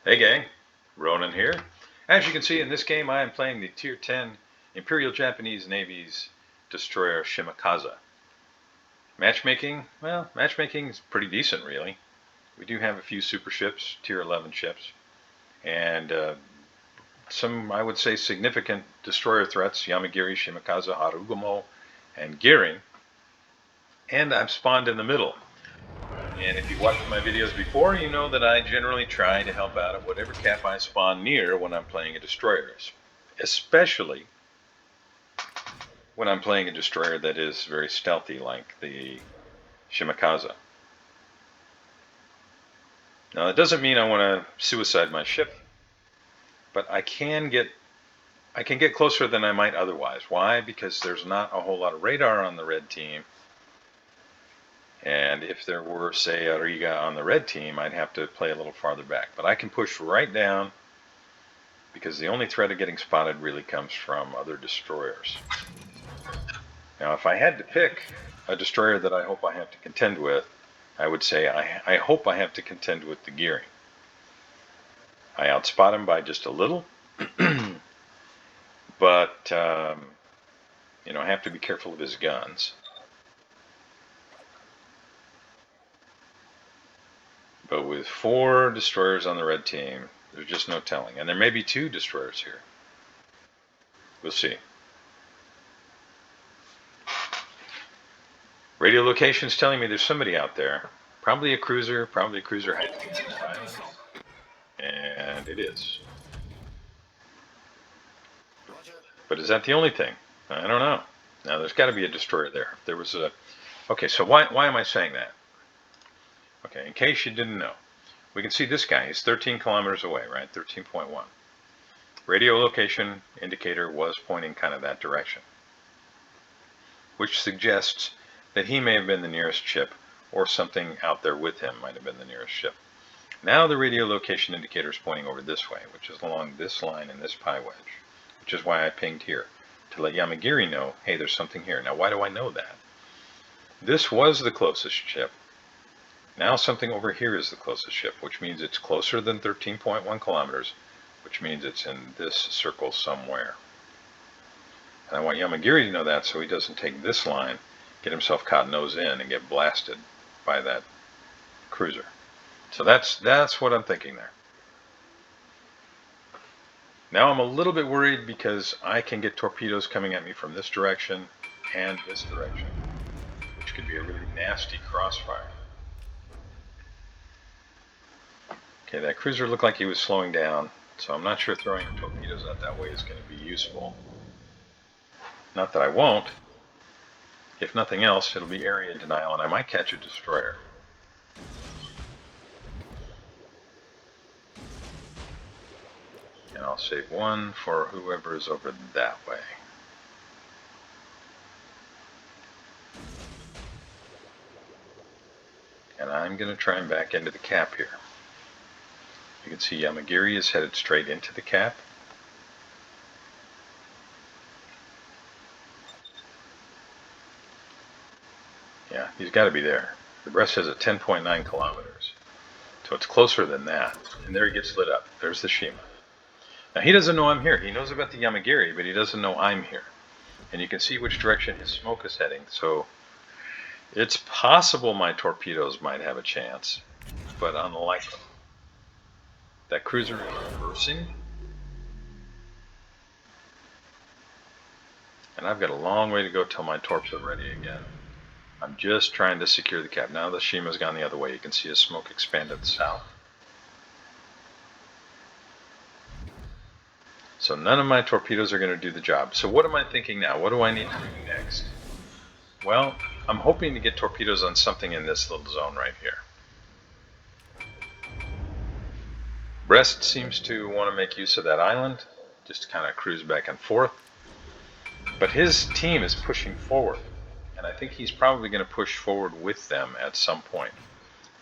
Hey gang, Ronan here. As you can see in this game, I am playing the Tier 10 Imperial Japanese Navy's destroyer Shimakaze. Matchmaking, well, matchmaking is pretty decent really. We do have a few super ships, Tier 11 ships, and some, I would say, significant destroyer threats, Yamagiri, Shimakaze, Harugumo, and Girin. And I've spawned in the middle. And if you've watched my videos before, you know that I generally try to help out at whatever cap I spawn near when I'm playing a destroyer, especially when I'm playing a destroyer that is very stealthy like the Shimakaze. Now that doesn't mean I want to suicide my ship, but I can get closer than I might otherwise. Why? Because there's not a whole lot of radar on the red team. And if there were, say, a Riga on the red team, I'd have to play a little farther back. But I can push right down because the only threat of getting spotted really comes from other destroyers. Now, if I had to pick a destroyer that I hope I have to contend with, I would say I hope I have to contend with the Gearing. I outspot him by just a little, but I have to be careful of his guns. But with 4 destroyers on the red team, there's just no telling. And there may be 2 destroyers here. We'll see. Radio location's telling me there's somebody out there. Probably a cruiser hiding in the islands. And it is. But is that the only thing? I don't know. Now there's got to be a destroyer there. There was a. Okay, so why am I saying that? Okay, in case you didn't know, we can see this guy. He's 13 kilometers away, right? 13.1. Radio location indicator was pointing kind of that direction, which suggests that he may have been the nearest ship, or something out there with him might have been the nearest ship. Now the radio location indicator is pointing over this way, which is along this line in this pie wedge, which is why I pinged here, to let Yamagiri know, hey, there's something here. Now, why do I know that? This was the closest ship. Now something over here is the closest ship, which means it's closer than 13.1 kilometers, which means it's in this circle somewhere. And I want Yamagiri to know that so he doesn't take this line, get himself caught nose in, and get blasted by that cruiser. So that's what I'm thinking there. Now I'm a little bit worried because I can get torpedoes coming at me from this direction and this direction, which could be a really nasty crossfire. Okay, that cruiser looked like he was slowing down, so I'm not sure throwing torpedoes out that way is going to be useful. Not that I won't. If nothing else, it'll be area denial, and I might catch a destroyer. And I'll save one for whoever is over that way. And I'm going to try and back into the cap here. You can see Yamagiri is headed straight into the cap. Yeah, he's got to be there. The Brest has a 10.9 kilometers. So it's closer than that. And there he gets lit up. There's the Shima. Now he doesn't know I'm here. He knows about the Yamagiri, but he doesn't know I'm here. And you can see which direction his smoke is heading. So it's possible my torpedoes might have a chance, but unlikely. That cruiser is reversing. And I've got a long way to go till my torps are ready again. I'm just trying to secure the cap. Now the Shima's gone the other way. You can see his smoke expand to the south. So none of my torpedoes are going to do the job. So what am I thinking now? What do I need to do next? Well, I'm hoping to get torpedoes on something in this little zone right here. Brest seems to want to make use of that island, just to kind of cruise back and forth. But his team is pushing forward, and I think he's probably going to push forward with them at some point.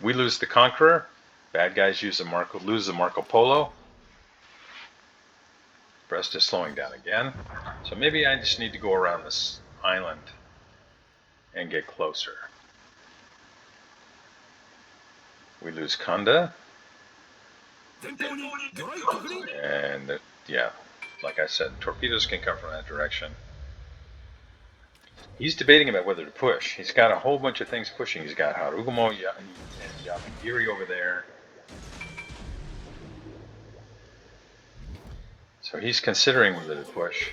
We lose the Conqueror, bad guys lose the Marco Polo. Brest is slowing down again, so maybe I just need to go around this island and get closer. We lose Kunda. And yeah, like I said, torpedoes can come from that direction. He's debating about whether to push. He's got a whole bunch of things pushing. He's got Harugumo and Yamagiri over there. So he's considering whether to push.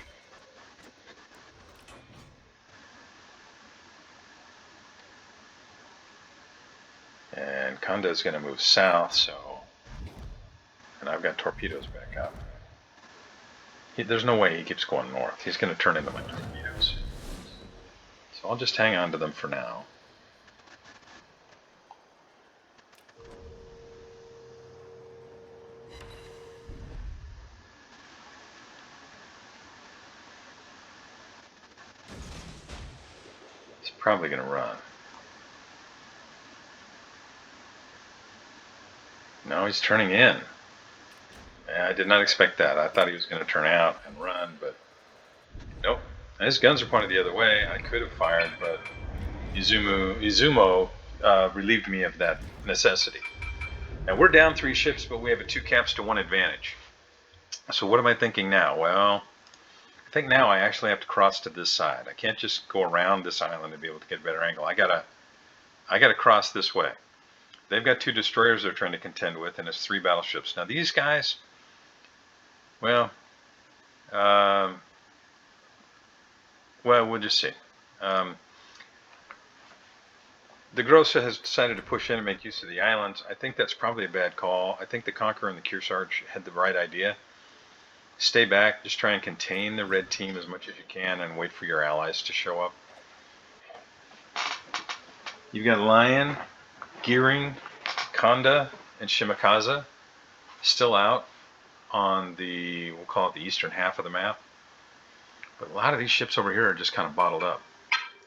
And Kanda is going to move south, so... And I've got torpedoes back up. There's no way he keeps going north. He's going to turn into my torpedoes. So I'll just hang on to them for now. He's probably going to run. No, he's turning in. I did not expect that. I thought he was going to turn out and run, but nope. His guns are pointed the other way. I could have fired, but Izumo relieved me of that necessity. Now we're down 3 ships, but we have a 2 caps to 1 advantage. So what am I thinking now? Well, I think now I actually have to cross to this side. I can't just go around this island to be able to get a better angle. I gotta cross this way. They've got 2 destroyers they're trying to contend with, and it's 3 battleships. Now these guys, well, we'll just see. The Grossa has decided to push in and make use of the islands. I think that's probably a bad call. I think the Conqueror and the Kearsarge had the right idea. Stay back, just try and contain the red team as much as you can and wait for your allies to show up. You've got Lion, Gearing, Kanda, and Shimakaze still out on the, we'll call it the eastern half of the map. But a lot of these ships over here are just kind of bottled up.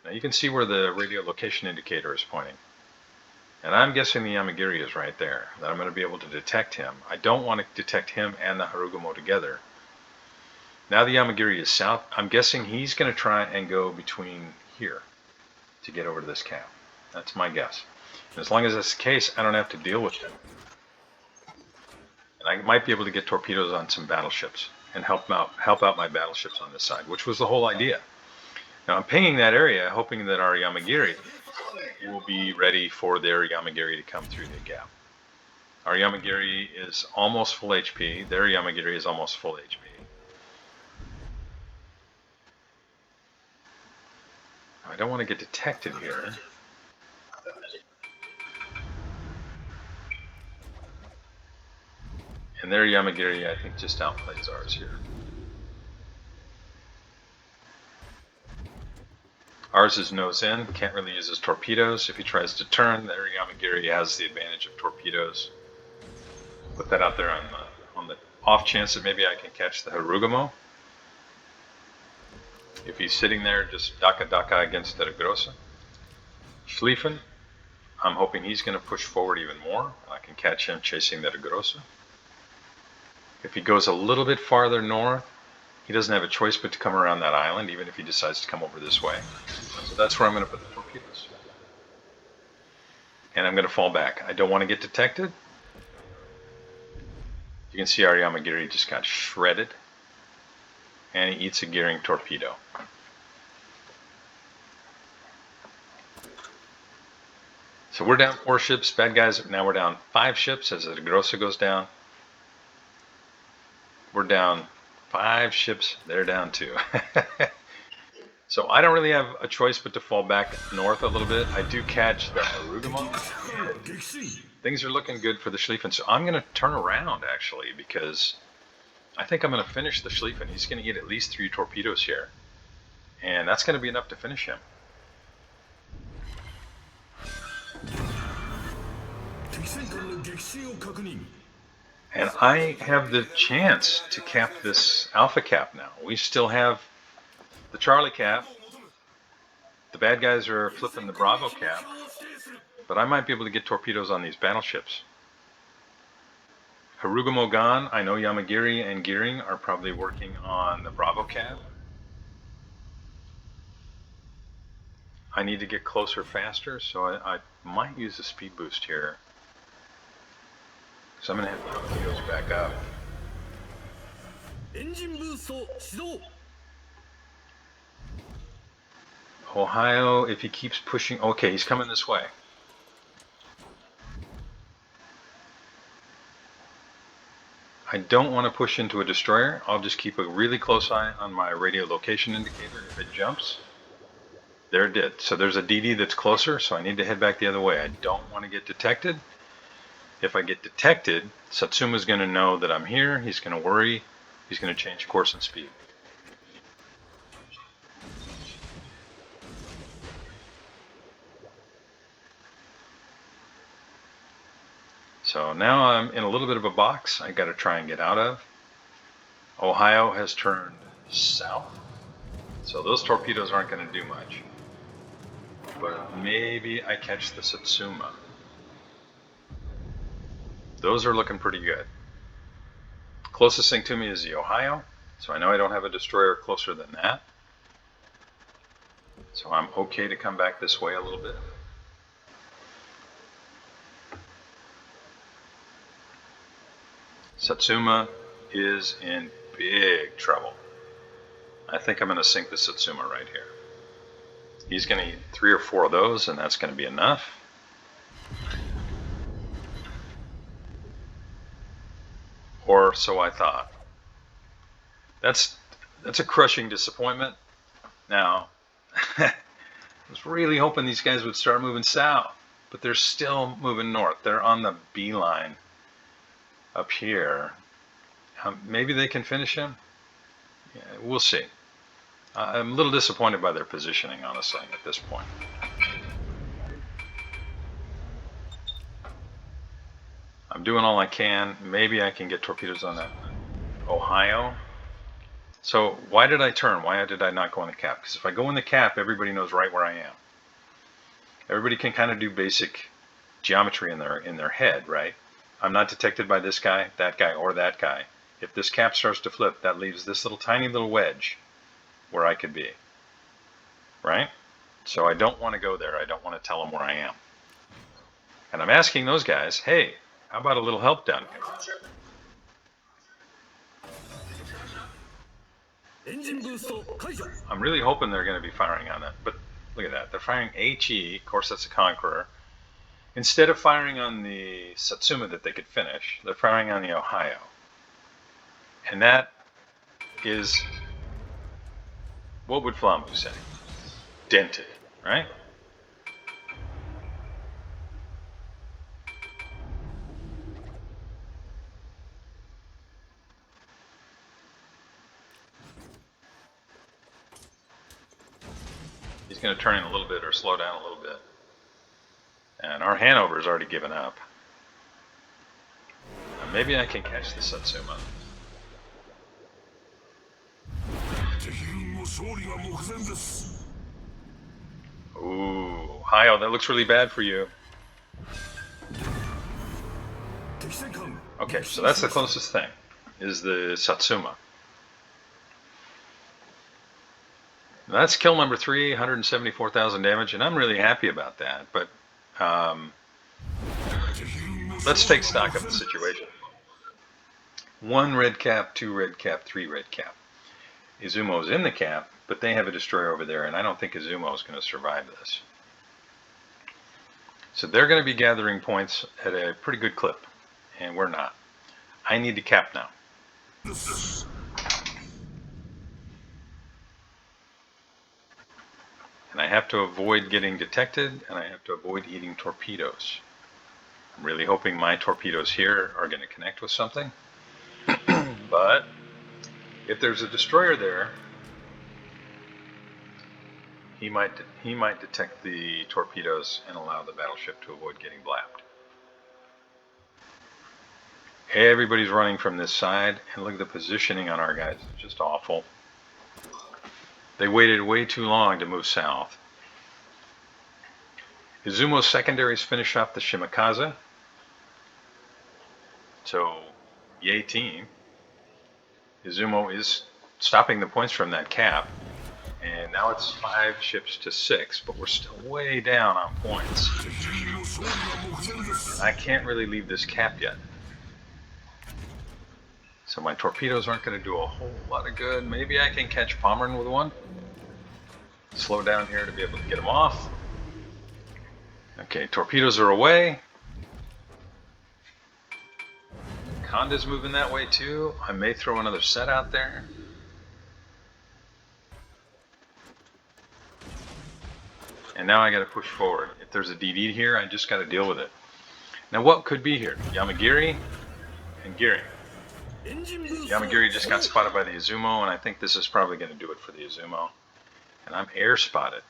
Now you can see where the radio location indicator is pointing. And I'm guessing the Yamagiri is right there, that I'm going to be able to detect him. I don't want to detect him and the Harugumo together. Now the Yamagiri is south. I'm guessing he's going to try and go between here to get over to this cap. That's my guess. And as long as that's the case, I don't have to deal with him. And I might be able to get torpedoes on some battleships and help out my battleships on this side, which was the whole idea. Now I'm pinging that area, hoping that our Yamagiri will be ready for their Yamagiri to come through the gap. Our Yamagiri is almost full HP. Their Yamagiri is almost full HP. I don't want to get detected here. And their Yamagiri, I think, just outplays ours here. Ours is nose in, can't really use his torpedoes. If he tries to turn, their Yamagiri has the advantage of torpedoes. Put that out there on the off chance that maybe I can catch the Harugumo. If he's sitting there just daka against the Grossa. Schlieffen, I'm hoping he's going to push forward even more. I can catch him chasing the Grossa. If he goes a little bit farther north, he doesn't have a choice but to come around that island, even if he decides to come over this way. So that's where I'm going to put the torpedoes. And I'm going to fall back. I don't want to get detected. You can see our Yamagiri just got shredded. And he eats a gearing torpedo. So we're down 4 ships, bad guys. Now we're down 5 ships as the Grossa goes down. We're down 5 ships, they're down 2. So I don't really have a choice but to fall back north a little bit. I do catch the Harugumo. Things are looking good for the Schlieffen. So I'm going to turn around, actually, because I think I'm going to finish the Schlieffen. He's going to get at least 3 torpedoes here. And that's going to be enough to finish him. And I have the chance to cap this Alpha cap now. We still have the Charlie cap. The bad guys are flipping the Bravo cap. But I might be able to get torpedoes on these battleships. Harugumo gone. I know Yamagiri and Gearing are probably working on the Bravo cap. I need to get closer faster, so I might use a speed boost here. So I'm going to have torpedoes back up. Ohio, if he keeps pushing... Okay, he's coming this way. I don't want to push into a destroyer. I'll just keep a really close eye on my radio location indicator. If it jumps, there it did. So there's a DD that's closer, so I need to head back the other way. I don't want to get detected. If I get detected, Satsuma's going to know that I'm here. He's going to worry. He's going to change course and speed. So now I'm in a little bit of a box I got to try and get out of. Ohio has turned south, so those torpedoes aren't going to do much. But maybe I catch the Satsuma. Those are looking pretty good. Closest thing to me is the Ohio, so I know I don't have a destroyer closer than that. So I'm okay to come back this way a little bit. Satsuma is in big trouble. I think I'm going to sink the Satsuma right here. He's going to eat 3 or 4 of those, and that's going to be enough. Or so I thought. That's a crushing disappointment. Now, I was really hoping these guys would start moving south, but they're still moving north. They're on the beeline up here. Maybe they can finish him. Yeah, we'll see. I'm a little disappointed by their positioning, honestly, at this point. I'm doing all I can. Maybe I can get torpedoes on that Ohio. So why did I turn? Why did I not go in the cap? Because if I go in the cap, everybody knows right where I am. Everybody can kind of do basic geometry in their head, right? I'm not detected by this guy, or that guy. If this cap starts to flip, that leaves this tiny little wedge where I could be, right? So I don't want to go there. I don't want to tell them where I am. And I'm asking those guys, hey, how about a little help down here? I'm really hoping they're going to be firing on it, but look at that. They're firing HE, of course that's a Conqueror. Instead of firing on the Satsuma that they could finish, they're firing on the Ohio. And that is, what would Flammu say? Dented, right? He's going to turn in a little bit or slow down a little bit. And our Hanover's already given up. Maybe I can catch the Satsuma. Ooh, Ohio, that looks really bad for you. Okay, so that's the closest thing, is the Satsuma. That's kill number 3, 174,000 damage, and I'm really happy about that, but let's take stock of the situation. 1 red cap, 2 red cap, 3 red cap. Izumo's in the cap, but they have a destroyer over there, and I don't think Izumo is going to survive this. So they're going to be gathering points at a pretty good clip, and we're not. I need to cap now. And I have to avoid getting detected, and I have to avoid eating torpedoes. I'm really hoping my torpedoes here are going to connect with something. But if there's a destroyer there, he might detect the torpedoes and allow the battleship to avoid getting blapped. Everybody's running from this side, and look at the positioning on our guys. It's just awful. They waited way too long to move south. Izumo's secondaries finish off the Shimakaze. So, yay team. Izumo is stopping the points from that cap. And now it's 5 ships to 6, but we're still way down on points. I can't really leave this cap yet. So my torpedoes aren't going to do a whole lot of good. Maybe I can catch Pommern with one. Slow down here to be able to get them off. Okay, torpedoes are away. Conda's moving that way too. I may throw another set out there. And now I got to push forward. If there's a DD here, I just got to deal with it. Now what could be here? Yamagiri and Giri. Yamagiri just got spotted by the Izumo, and I think this is probably going to do it for the Izumo. And I'm air spotted.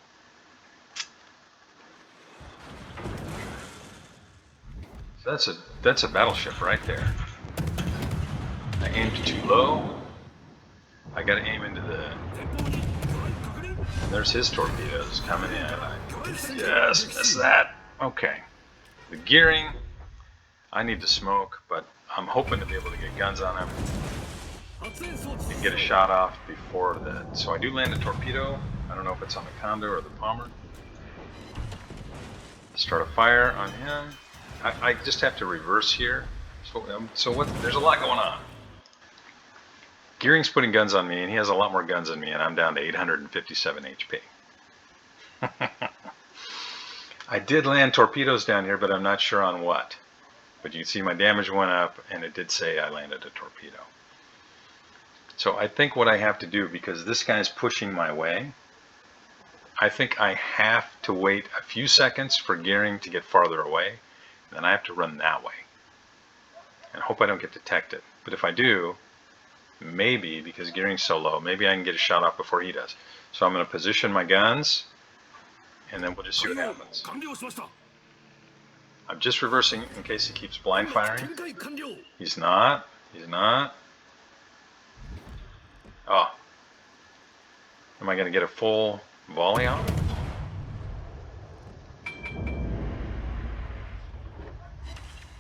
So that's a battleship right there. I aimed too low. I got to aim into the... And there's his torpedoes coming in. I just missed that. Okay. The gearing, I need to smoke, but I'm hoping to be able to get guns on him and get a shot off before that. So I do land a torpedo. I don't know if it's on the Conda or the Palmer. Start a fire on him. I just have to reverse here. So what? There's a lot going on. Gearing's putting guns on me, and he has a lot more guns than me, and I'm down to 857 HP. I did land torpedoes down here, but I'm not sure on what. But you can see my damage went up, and it did say I landed a torpedo. So I think what I have to do, because this guy's pushing my way, I think I have to wait a few seconds for Gearing to get farther away, and then I have to run that way. And hope I don't get detected. But if I do, maybe, because Gearing's so low, maybe I can get a shot off before he does. So I'm going to position my guns, and then we'll just see what happens. I'm just reversing in case he keeps blind firing. He's not. He's not. Oh. Am I going to get a full volley on?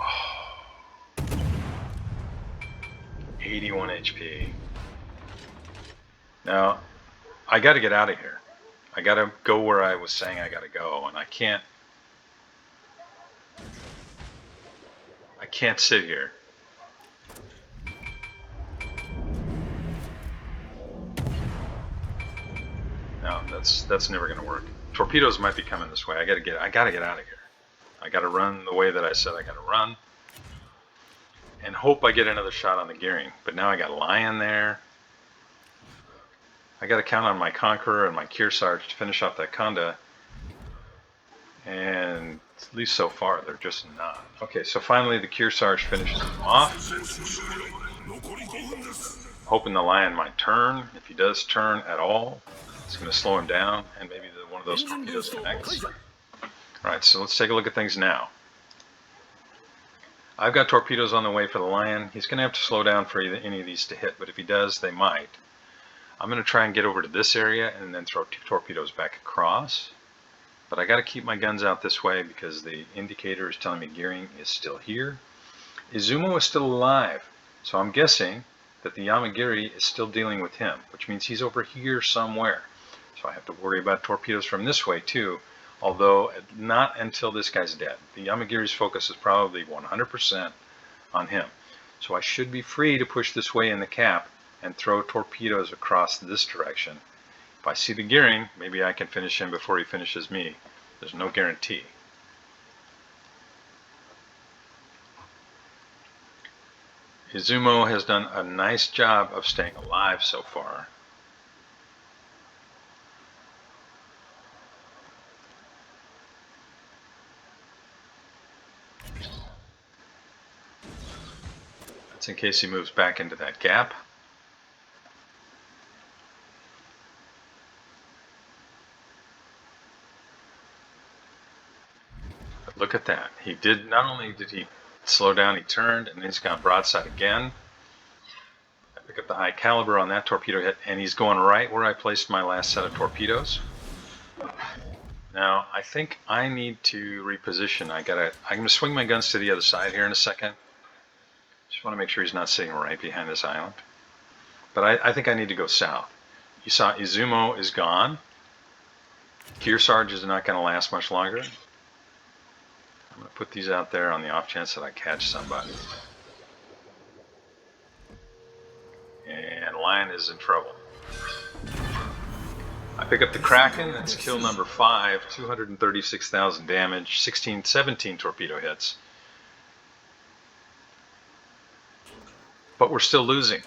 Oh. 81 HP. Now, I got to get out of here. I got to go where I was saying I got to go, and I can't sit here. No, that's never going to work. Torpedoes might be coming this way. I got to get out of here. I got to run the way that I said I got to run, and hope I get another shot on the Gearing. But now I got Lion there. I got to count on my Conqueror and my Kearsarge to finish off that Conda, and at least so far they're just not. Okay, so finally the Kearsarge finishes him off. Hoping the Lion might turn. If he does turn at all, it's going to slow him down, and maybe one of those torpedoes connects. Alright, so let's take a look at things now. I've got torpedoes on the way for the Lion. He's going to have to slow down for any of these to hit, but if he does, they might. I'm going to try and get over to this area and then throw 2 torpedoes back across. But I got to keep my guns out this way because the indicator is telling me Gearing is still here. Izumo is still alive, so I'm guessing that the Yamagiri is still dealing with him, which means he's over here somewhere. So I have to worry about torpedoes from this way too, although not until this guy's dead. The Yamagiri's focus is probably 100% on him. So I should be free to push this way in the cap and throw torpedoes across this direction. If I see the Gearing, maybe I can finish him before he finishes me. There's no guarantee. Izumo has done a nice job of staying alive so far. That's in case he moves back into that gap. But look at that. He did, not only did he slow down, he turned, and he's gone broadside again. I pick up the high caliber on that torpedo hit, and he's going right where I placed my last set of torpedoes. Now, I think I need to reposition. I'm going to swing my guns to the other side here in a second. Just want to make sure he's not sitting right behind this island. But I think I need to go south. You saw Izumo is gone. Kearsarge is not going to last much longer. I'm going to put these out there on the off chance that I catch somebody. line is in trouble. I pick up the Kraken, that's kill number 5, 236,000 damage, 17 torpedo hits. But we're still losing.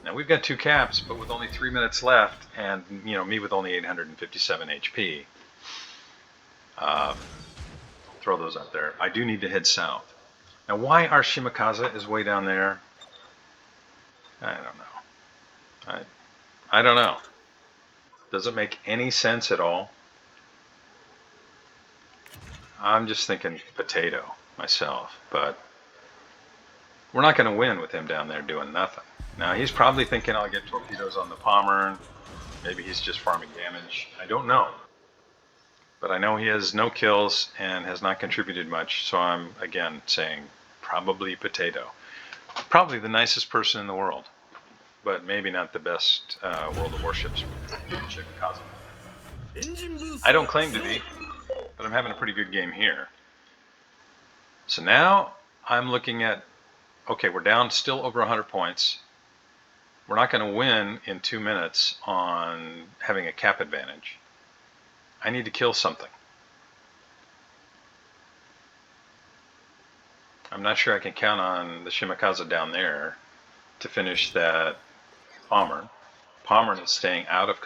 Now we've got 2 caps, but with only 3 minutes left, and me with only 857 HP. Throw those out there. I do need to head south. Now why our Shimakaze is way down there, I don't know. I don't know. Doesn't make any sense at all. I'm just thinking potato myself, but we're not going to win with him down there doing nothing. Now he's probably thinking I'll get torpedoes on the Pommern. Maybe he's just farming damage. I don't know. But I know he has no kills and has not contributed much, so I'm again saying probably potato. Probably the nicest person in the world, but maybe not the best World of Warships Shimakaze. I don't claim to be, but I'm having a pretty good game here. So now I'm looking at, okay, we're down still over 100 points. We're not going to win in 2 minutes on having a cap advantage. I need to kill something. I'm not sure I can count on the Shimakaze down there to finish that Pommern. Pommern is staying out of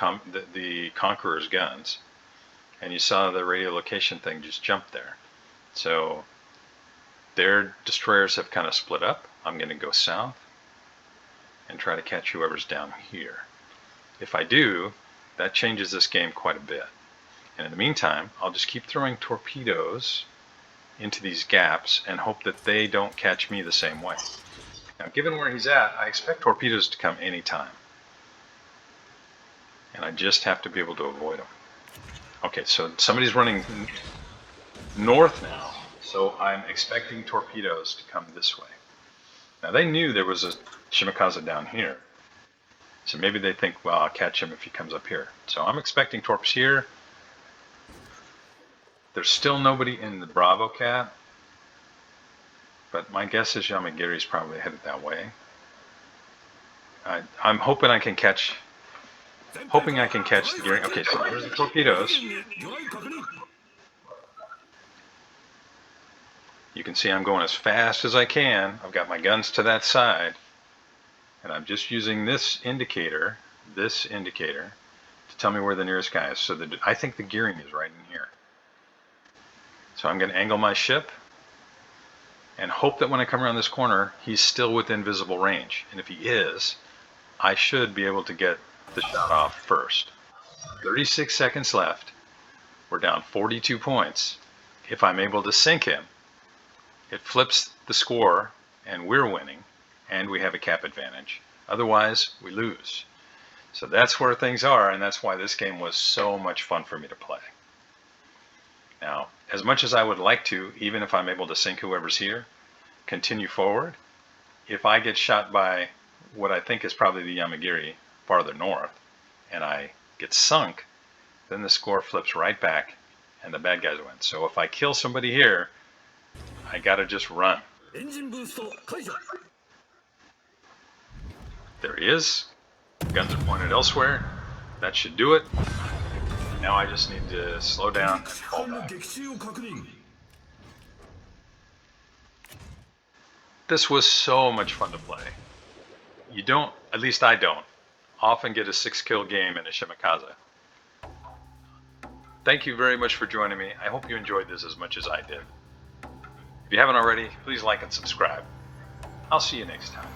the Conqueror's guns. And you saw the radiolocation thing just jump there. So their destroyers have kind of split up. I'm going to go south and try to catch whoever's down here. If I do, that changes this game quite a bit. And in the meantime, I'll just keep throwing torpedoes into these gaps and hope that they don't catch me the same way. Now, given where he's at, I expect torpedoes to come anytime. And I just have to be able to avoid them. Okay, so somebody's running north now, so I'm expecting torpedoes to come this way. Now, they knew there was a Shimakaze down here. So maybe they think, well, I'll catch him if he comes up here. So I'm expecting torps here. There's still nobody in the Bravo Cat, but my guess is Yamagiri's probably headed that way. I'm hoping I can catch the gearing. Okay, so there's the torpedoes. You can see I'm going as fast as I can. I've got my guns to that side, and I'm just using this indicator to tell me where the nearest guy is. So I think the gearing is right in here. So I'm going to angle my ship and hope that when I come around this corner, he's still within visible range. And if he is, I should be able to get the shot off first. 36 seconds left. We're down 42 points. If I'm able to sink him, it flips the score and we're winning and we have a cap advantage. Otherwise, we lose. So that's where things are, and that's why this game was so much fun for me to play. Now, as much as I would like to, even if I'm able to sink whoever's here, continue forward, if I get shot by what I think is probably the Yamagiri farther north, and I get sunk, then the score flips right back, and the bad guys win. So if I kill somebody here, I gotta just run. There he is. Guns are pointed elsewhere. That should do it. Now I just need to slow down and fall back. This was so much fun to play. You don't, at least I don't, often get a 6-kill game in a Shimakaze. Thank you very much for joining me. I hope you enjoyed this as much as I did. If you haven't already, please like and subscribe. I'll see you next time.